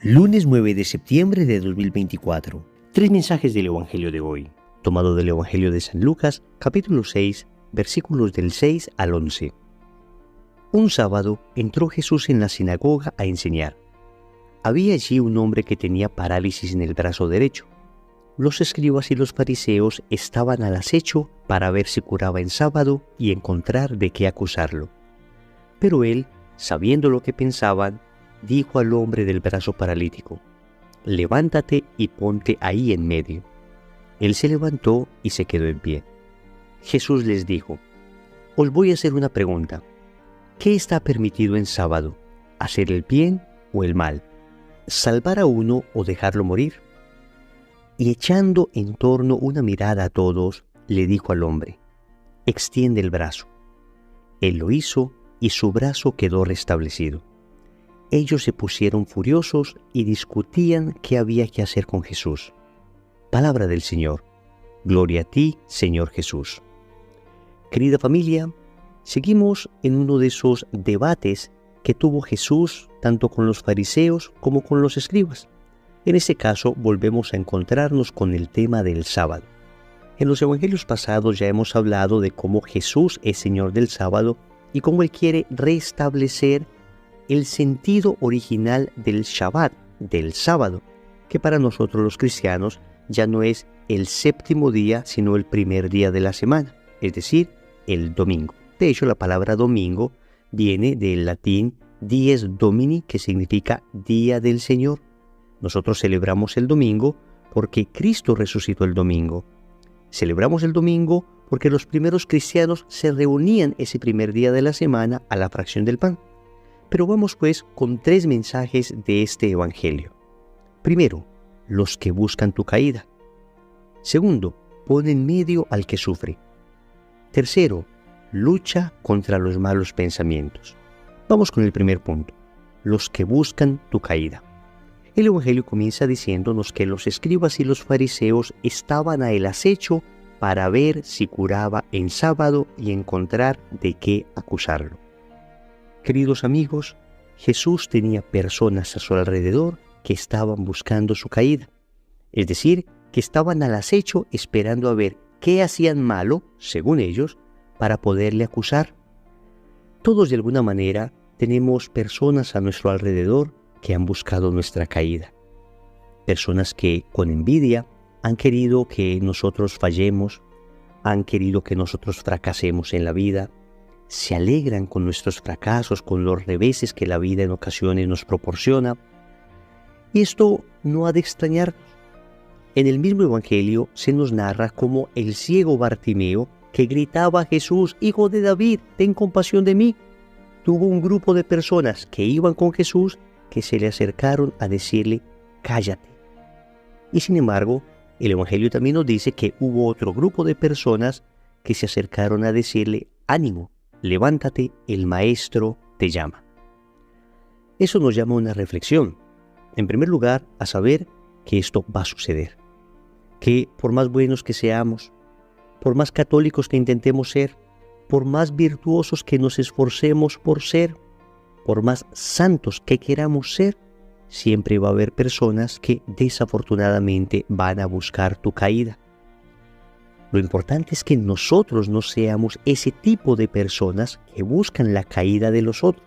Lunes 9 de septiembre de 2024. Tres mensajes del Evangelio de hoy, tomado del Evangelio de San Lucas, capítulo 6, versículos del 6 al 11. Un sábado entró Jesús en la sinagoga a enseñar. Había allí un hombre que tenía parálisis en el brazo derecho. Los escribas y los fariseos estaban al acecho para ver si curaba en sábado y encontrar de qué acusarlo. Pero él, sabiendo lo que pensaban, dijo al hombre del brazo paralítico: «Levántate y ponte ahí en medio». Él se levantó y se quedó en pie. Jesús les dijo: «Os voy a hacer una pregunta. ¿Qué está permitido en sábado? ¿Hacer el bien o el mal? ¿Salvar a uno o dejarlo morir?». Y echando en torno una mirada a todos, le dijo al hombre: «Extiende el brazo». Él lo hizo y su brazo quedó restablecido. Ellos se pusieron furiosos y discutían qué había que hacer con Jesús. Palabra del Señor. Gloria a ti, Señor Jesús. Querida familia, seguimos en uno de esos debates que tuvo Jesús tanto con los fariseos como con los escribas. En este caso volvemos a encontrarnos con el tema del sábado. En los evangelios pasados ya hemos hablado de cómo Jesús es Señor del sábado y cómo Él quiere restablecer el sentido original del Shabbat, del sábado, que para nosotros los cristianos ya no es el séptimo día, sino el primer día de la semana, es decir, el domingo. De hecho, la palabra domingo viene del latín dies Domini, que significa día del Señor. Nosotros celebramos el domingo porque Cristo resucitó el domingo. Celebramos el domingo porque los primeros cristianos se reunían ese primer día de la semana a la fracción del pan. Pero vamos pues con tres mensajes de este evangelio. Primero, los que buscan tu caída. Segundo, pon en medio al que sufre. Tercero, lucha contra los malos pensamientos. Vamos con el primer punto, los que buscan tu caída. El evangelio comienza diciéndonos que los escribas y los fariseos estaban al acecho para ver si curaba en sábado y encontrar de qué acusarlo. Queridos amigos, Jesús tenía personas a su alrededor que estaban buscando su caída, es decir, que estaban al acecho esperando a ver qué hacían malo, según ellos, para poderle acusar. Todos de alguna manera tenemos personas a nuestro alrededor que han buscado nuestra caída. Personas que con envidia han querido que nosotros fallemos, han querido que nosotros fracasemos en la vida, se alegran con nuestros fracasos, con los reveses que la vida en ocasiones nos proporciona. Y esto no ha de extrañarnos. En el mismo evangelio se nos narra cómo el ciego Bartimeo, que gritaba a Jesús: «Hijo de David, ten compasión de mí», tuvo un grupo de personas que iban con Jesús que se le acercaron a decirle: «Cállate». Y sin embargo, el evangelio también nos dice que hubo otro grupo de personas que se acercaron a decirle: «Ánimo, levántate, el Maestro te llama». Eso nos llama a una reflexión. En primer lugar, a saber que esto va a suceder. Que por más buenos que seamos, por más católicos que intentemos ser, por más virtuosos que nos esforcemos por ser, por más santos que queramos ser, siempre va a haber personas que desafortunadamente van a buscar tu caída. Lo importante es que nosotros no seamos ese tipo de personas que buscan la caída de los otros,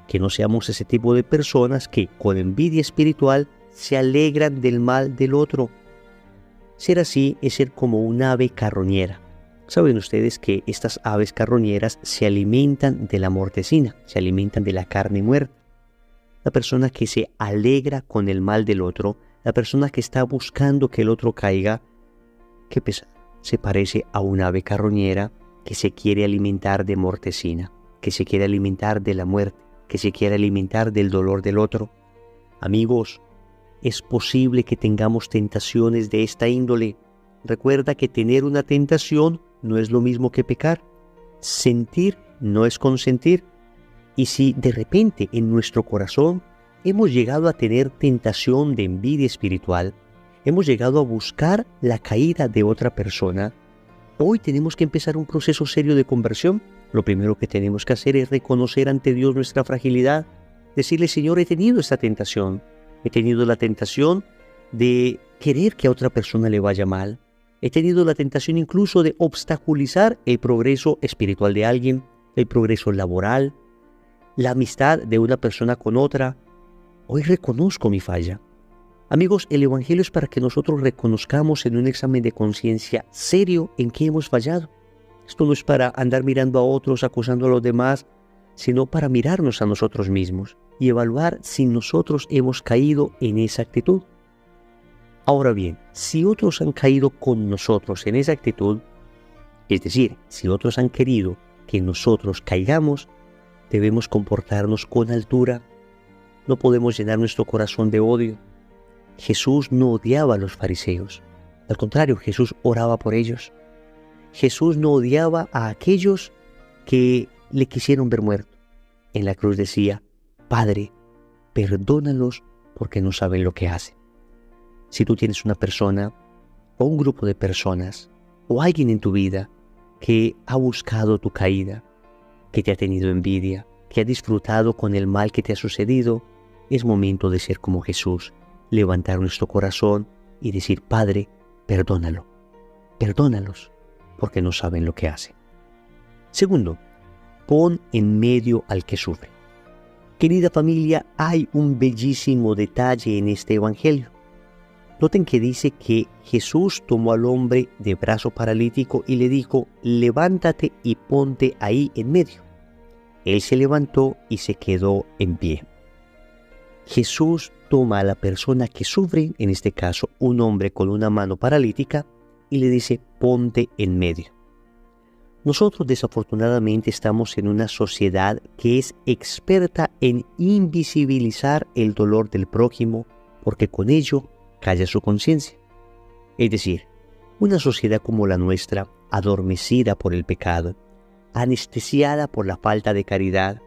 que no seamos ese tipo de personas que con envidia espiritual se alegran del mal del otro. Ser así es ser como un ave carroñera. Saben ustedes que estas aves carroñeras se alimentan de la mortecina, se alimentan de la carne muerta. La persona que se alegra con el mal del otro, la persona que está buscando que el otro caiga, qué pesar. Se parece a un ave carroñera que se quiere alimentar de mortecina, que se quiere alimentar de la muerte, que se quiere alimentar del dolor del otro. Amigos, es posible que tengamos tentaciones de esta índole. Recuerda que tener una tentación no es lo mismo que pecar. Sentir no es consentir. Y si de repente en nuestro corazón hemos llegado a tener tentación de envidia espiritual, hemos llegado a buscar la caída de otra persona, hoy tenemos que empezar un proceso serio de conversión. Lo primero que tenemos que hacer es reconocer ante Dios nuestra fragilidad, decirle: Señor, he tenido esta tentación, He tenido la tentación de querer que a otra persona le vaya mal. He tenido la tentación incluso de obstaculizar el progreso espiritual de alguien, el progreso laboral, la amistad de una persona con otra. Hoy reconozco mi falla. Amigos, el Evangelio es para que nosotros reconozcamos en un examen de conciencia serio en qué hemos fallado. Esto no es para andar mirando a otros, acusando a los demás, sino para mirarnos a nosotros mismos y evaluar si nosotros hemos caído en esa actitud. Ahora bien, si otros han caído con nosotros en esa actitud, es decir, si otros han querido que nosotros caigamos, debemos comportarnos con altura. No podemos llenar nuestro corazón de odio. Jesús no odiaba a los fariseos. Al contrario, Jesús oraba por ellos. Jesús no odiaba a aquellos que le quisieron ver muerto. En la cruz decía, Padre, perdónalos porque no saben lo que hacen. Si tú tienes una persona o un grupo de personas o alguien en tu vida que ha buscado tu caída, que te ha tenido envidia, que ha disfrutado con el mal que te ha sucedido, es momento de ser como Jesús, levantar nuestro corazón y decir, Padre, perdónalo, perdónalos, porque no saben lo que hacen. Segundo, pon en medio al que sufre. Querida familia, hay un bellísimo detalle en este Evangelio. Noten que dice que Jesús tomó al hombre de brazo paralítico y le dijo, levántate y ponte ahí en medio. Él se levantó y se quedó en pie. Jesús toma a la persona que sufre, en este caso un hombre con una mano paralítica, y le dice, ponte en medio. Nosotros desafortunadamente estamos en una sociedad que es experta en invisibilizar el dolor del prójimo porque con ello calla su conciencia. Es decir, una sociedad como la nuestra, adormecida por el pecado, anestesiada por la falta de caridad,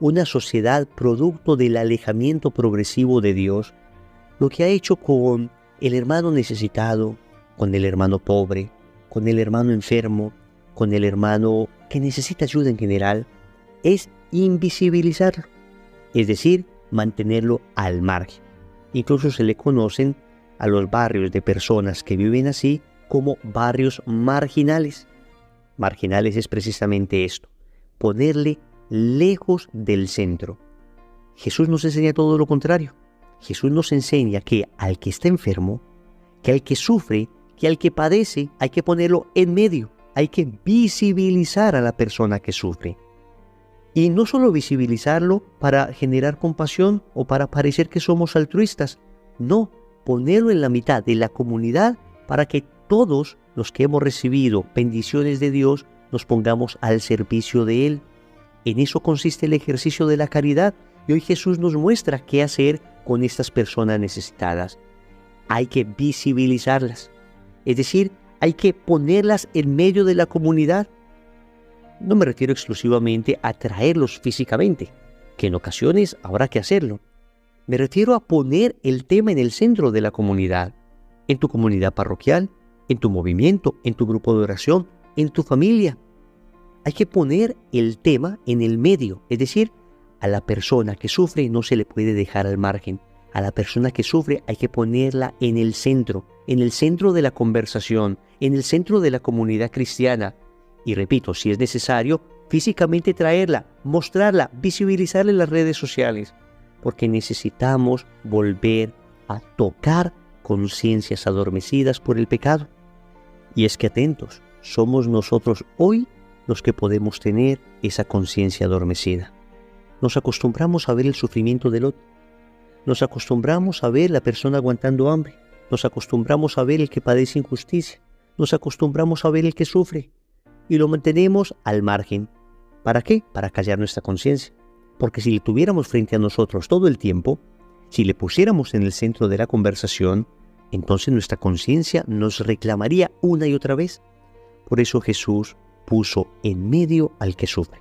una sociedad producto del alejamiento progresivo de Dios, lo que ha hecho con el hermano necesitado, con el hermano pobre, con el hermano enfermo, con el hermano que necesita ayuda en general, es invisibilizarlo, es decir, mantenerlo al margen. Incluso se le conocen a los barrios de personas que viven así como barrios marginales. Marginales es precisamente esto, ponerle lejos del centro. Jesús nos enseña todo lo contrario. Jesús nos enseña que al que está enfermo, que al que sufre, que al que padece, hay que ponerlo en medio. Hay que visibilizar a la persona que sufre. Y no solo visibilizarlo para generar compasión o para parecer que somos altruistas. No, ponerlo en la mitad de la comunidad para que todos los que hemos recibido bendiciones de Dios nos pongamos al servicio de Él. En eso consiste el ejercicio de la caridad. Y hoy Jesús nos muestra qué hacer con estas personas necesitadas. Hay que visibilizarlas. Es decir, hay que ponerlas en medio de la comunidad. No me refiero exclusivamente a traerlos físicamente, que en ocasiones habrá que hacerlo. Me refiero a poner el tema en el centro de la comunidad, en tu comunidad parroquial, en tu movimiento, en tu grupo de oración, en tu familia. Hay que poner el tema en el medio, es decir, a la persona que sufre no se le puede dejar al margen. A la persona que sufre hay que ponerla en el centro de la conversación, en el centro de la comunidad cristiana. Y repito, si es necesario, físicamente traerla, mostrarla, visibilizarla en las redes sociales, porque necesitamos volver a tocar conciencias adormecidas por el pecado. Y es que atentos, somos nosotros hoy los que podemos tener esa conciencia adormecida. Nos acostumbramos a ver el sufrimiento del otro. Nos acostumbramos a ver la persona aguantando hambre. Nos acostumbramos a ver el que padece injusticia. Nos acostumbramos a ver el que sufre. Y lo mantenemos al margen. ¿Para qué? Para callar nuestra conciencia. Porque si le tuviéramos frente a nosotros todo el tiempo, si le pusiéramos en el centro de la conversación, entonces nuestra conciencia nos reclamaría una y otra vez. Por eso Jesús puso en medio al que sufre.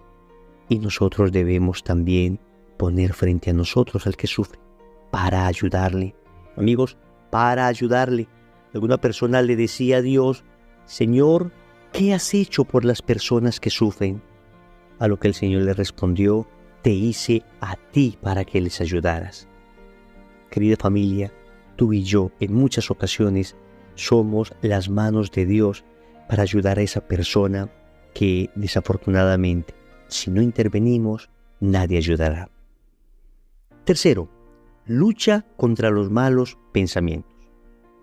Y nosotros debemos también poner frente a nosotros al que sufre, para ayudarle. Amigos, para ayudarle. Alguna persona le decía a Dios, Señor, ¿qué has hecho por las personas que sufren? A lo que el Señor le respondió, te hice a ti para que les ayudaras. Querida familia, tú y yo en muchas ocasiones somos las manos de Dios para ayudar a esa persona que desafortunadamente, si no intervenimos, nadie ayudará. Tercero, lucha contra los malos pensamientos.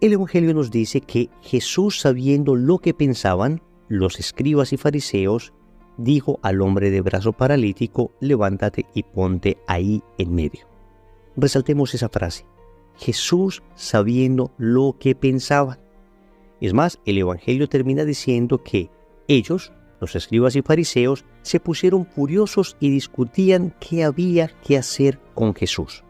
El Evangelio nos dice que Jesús, sabiendo lo que pensaban los escribas y fariseos, dijo al hombre de brazo paralítico: levántate y ponte ahí en medio. Resaltemos esa frase: Jesús sabiendo lo que pensaban. Es más, el Evangelio termina diciendo que ellos, los escribas y fariseos, se pusieron furiosos y discutían qué había que hacer con Jesús.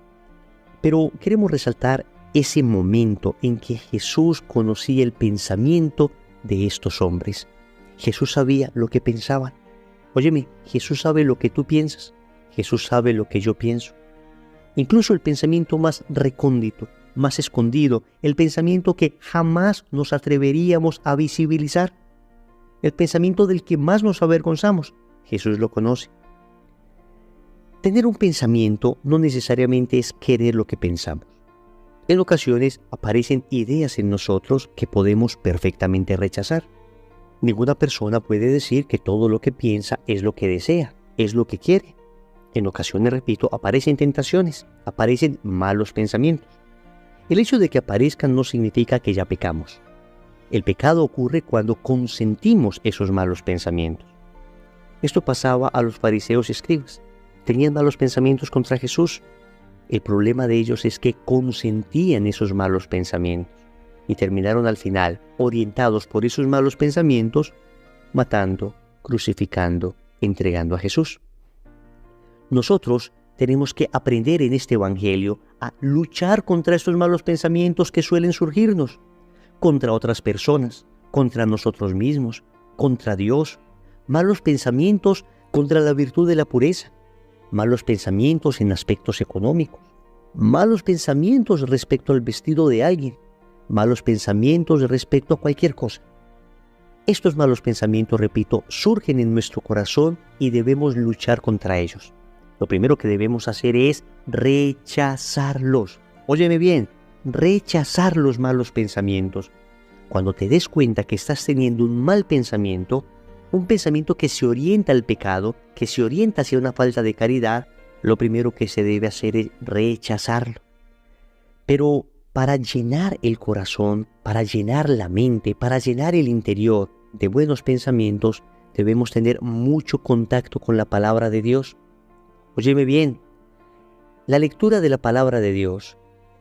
Pero queremos resaltar ese momento en que Jesús conocía el pensamiento de estos hombres. Jesús sabía lo que pensaban. Óyeme, Jesús sabe lo que tú piensas. Jesús sabe lo que yo pienso. Incluso el pensamiento más recóndito, más escondido, el pensamiento que jamás nos atreveríamos a visibilizar, el pensamiento del que más nos avergonzamos, Jesús lo conoce. Tener un pensamiento no necesariamente es querer lo que pensamos. En ocasiones aparecen ideas en nosotros que podemos perfectamente rechazar. Ninguna persona puede decir que todo lo que piensa es lo que desea, es lo que quiere. En ocasiones, repito, aparecen tentaciones, aparecen malos pensamientos. El hecho de que aparezcan no significa que ya pecamos. El pecado ocurre cuando consentimos esos malos pensamientos. Esto pasaba a los fariseos y escribas. Tenían malos pensamientos contra Jesús. El problema de ellos es que consentían esos malos pensamientos y terminaron al final, orientados por esos malos pensamientos, matando, crucificando, entregando a Jesús. Nosotros tenemos que aprender en este Evangelio a luchar contra estos malos pensamientos que suelen surgirnos, contra otras personas, contra nosotros mismos, contra Dios, malos pensamientos contra la virtud de la pureza, malos pensamientos en aspectos económicos, malos pensamientos respecto al vestido de alguien, malos pensamientos respecto a cualquier cosa. Estos malos pensamientos, repito, surgen en nuestro corazón y debemos luchar contra ellos. Lo primero que debemos hacer es rechazarlos. Óyeme bien, rechazar los malos pensamientos. Cuando te des cuenta que estás teniendo un mal pensamiento, un pensamiento que se orienta al pecado, que se orienta hacia una falta de caridad, lo primero que se debe hacer es rechazarlo. Pero para llenar el corazón, para llenar la mente, para llenar el interior de buenos pensamientos, debemos tener mucho contacto con la palabra de Dios. Óyeme bien, la lectura de la palabra de Dios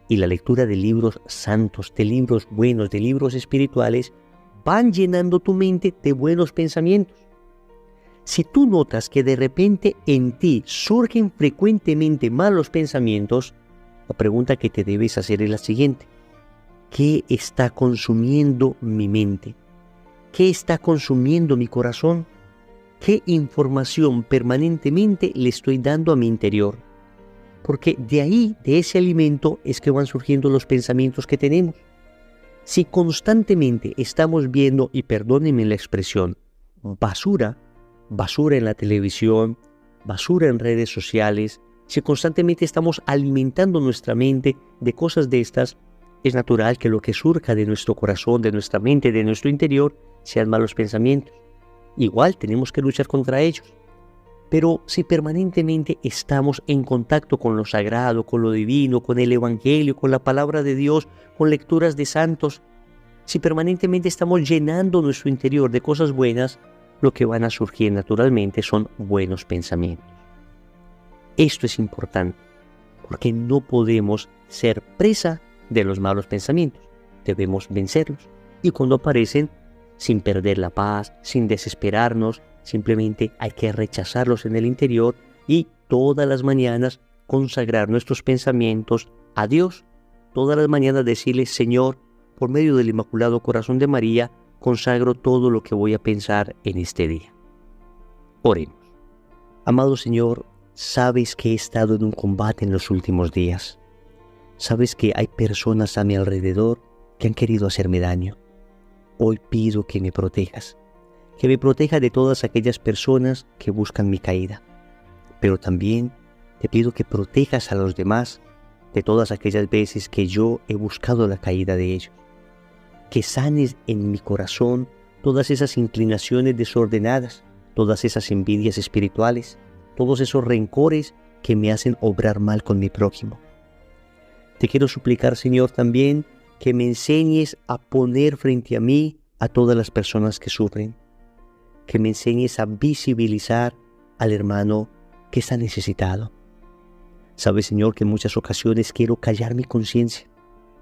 y la lectura de libros santos, de libros buenos, de libros espirituales, van llenando tu mente de buenos pensamientos. Si tú notas que de repente en ti surgen frecuentemente malos pensamientos, la pregunta que te debes hacer es la siguiente: ¿qué está consumiendo mi mente? ¿Qué está consumiendo mi corazón? ¿Qué información permanentemente le estoy dando a mi interior? Porque de ahí, de ese alimento, es que van surgiendo los pensamientos que tenemos. Si constantemente estamos viendo, y perdónenme la expresión, basura en la televisión, basura en redes sociales, si constantemente estamos alimentando nuestra mente de cosas de estas, es natural que lo que surja de nuestro corazón, de nuestra mente, de nuestro interior, sean malos pensamientos. Igual tenemos que luchar contra ellos. Pero si permanentemente estamos en contacto con lo sagrado, con lo divino, con el Evangelio, con la palabra de Dios, con lecturas de santos, si permanentemente estamos llenando nuestro interior de cosas buenas, lo que van a surgir naturalmente son buenos pensamientos. Esto es importante, porque no podemos ser presa de los malos pensamientos. Debemos vencerlos. Y cuando aparecen, sin perder la paz, sin desesperarnos, simplemente hay que rechazarlos en el interior y todas las mañanas consagrar nuestros pensamientos a Dios. Todas las mañanas decirle: Señor, por medio del Inmaculado Corazón de María, consagro todo lo que voy a pensar en este día. Oremos. Amado Señor, sabes que he estado en un combate en los últimos días. Sabes que hay personas a mi alrededor que han querido hacerme daño. Hoy pido que me protejas de todas aquellas personas que buscan mi caída. Pero también te pido que protejas a los demás de todas aquellas veces que yo he buscado la caída de ellos. Que sanes en mi corazón todas esas inclinaciones desordenadas, todas esas envidias espirituales, todos esos rencores que me hacen obrar mal con mi prójimo. Te quiero suplicar, Señor, también que me enseñes a poner frente a mí a todas las personas que sufren, que me enseñes a visibilizar al hermano que está necesitado. Sabes, Señor, que en muchas ocasiones quiero callar mi conciencia,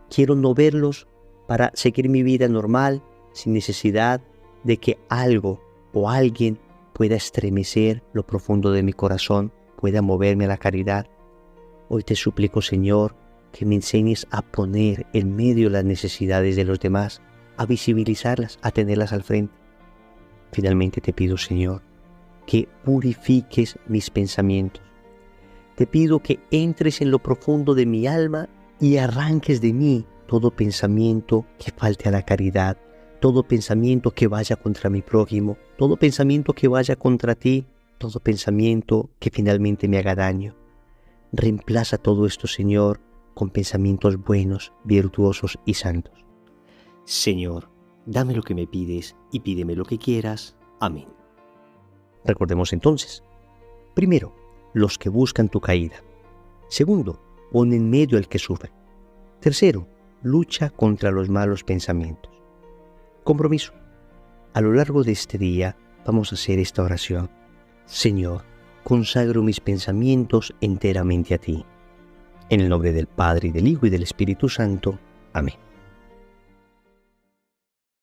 quiero no verlos para seguir mi vida normal, sin necesidad de que algo o alguien pueda estremecer lo profundo de mi corazón, pueda moverme a la caridad. Hoy te suplico, Señor, que me enseñes a poner en medio las necesidades de los demás, a visibilizarlas, a tenerlas al frente. Finalmente te pido, Señor, que purifiques mis pensamientos. Te pido que entres en lo profundo de mi alma y arranques de mí todo pensamiento que falte a la caridad, todo pensamiento que vaya contra mi prójimo, todo pensamiento que vaya contra ti, todo pensamiento que finalmente me haga daño. Reemplaza todo esto, Señor, con pensamientos buenos, virtuosos y santos. Señor, dame lo que me pides y pídeme lo que quieras. Amén. Recordemos entonces. Primero, los que buscan tu caída. Segundo, pon en medio al que sufre. Tercero, lucha contra los malos pensamientos. Compromiso. A lo largo de este día vamos a hacer esta oración. Señor, consagro mis pensamientos enteramente a ti. En el nombre del Padre, y del Hijo, y del Espíritu Santo. Amén.